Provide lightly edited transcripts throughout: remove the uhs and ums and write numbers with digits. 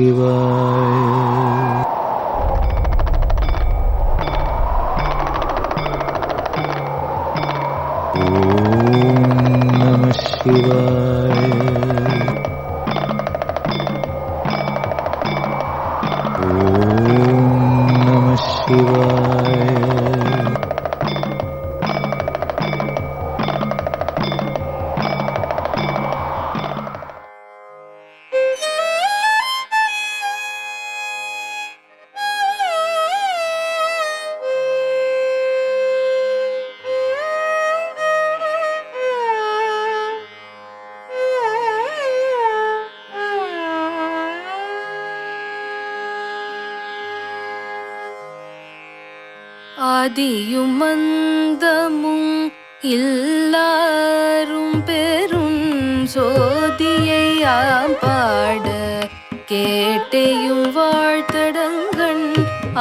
Shivaya. Om Namah Shivaya. Om Namah Shivaya. ஆதியும் மந்தமும் எல்லாரும் பெரும் சோதியை பாட கேட்டையும் வாழ்த்தடங்கண்.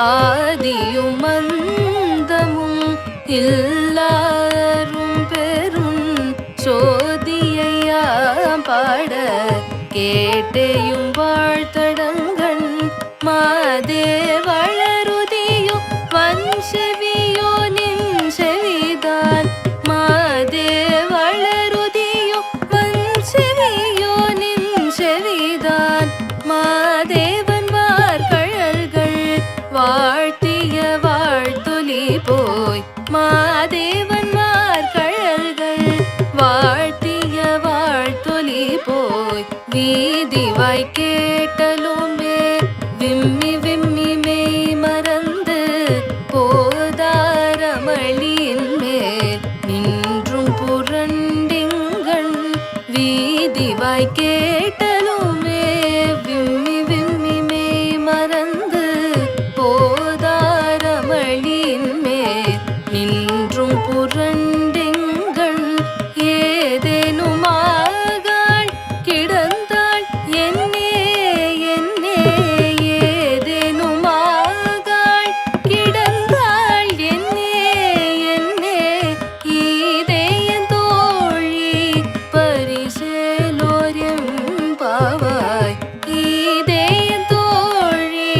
ஆதியும் மந்தமும் எல்லாரும் பெரும் சோதியை பாட கேட்டையும் வாழ்த்தடங்கண். மாதேவளருதியோ வன்செவியோ நின்செவிதான். மாதேவளருதியோ வன்செவியோ நின்செவிதான். மாதேவன் வார்கழல்கள் வாழ்த்திய வாழ்த்தொலி போய். மாதேவன் வார்கழல்கள் வாழ்த்திய வாழ்த்தொலி போய். வீதிவாய் கேட்டலுமே விம்மி விம்மி மெய் மறந்து போதாரமளியின் மேல் நின்றும் புரண்டிங்கண். வீதிவாய் கேட்டலுமே விம்மி விம்மி மெய் மறந்து போதாரமளியின் மேல் நின்றும் புரண்டிங்கண். ஏதேனும் ஆகாள் கிடந்தாள் என்னே என்னே. ஏதேனும் ஆகாள் கிடந்தாள் என்னே என்னே. ஈதேயன் தோழி பரிசேலோர்யம் பாவாய். ஈதேயன் தோழி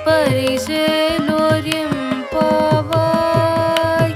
பரிசேலோர்யம் பாவாய்.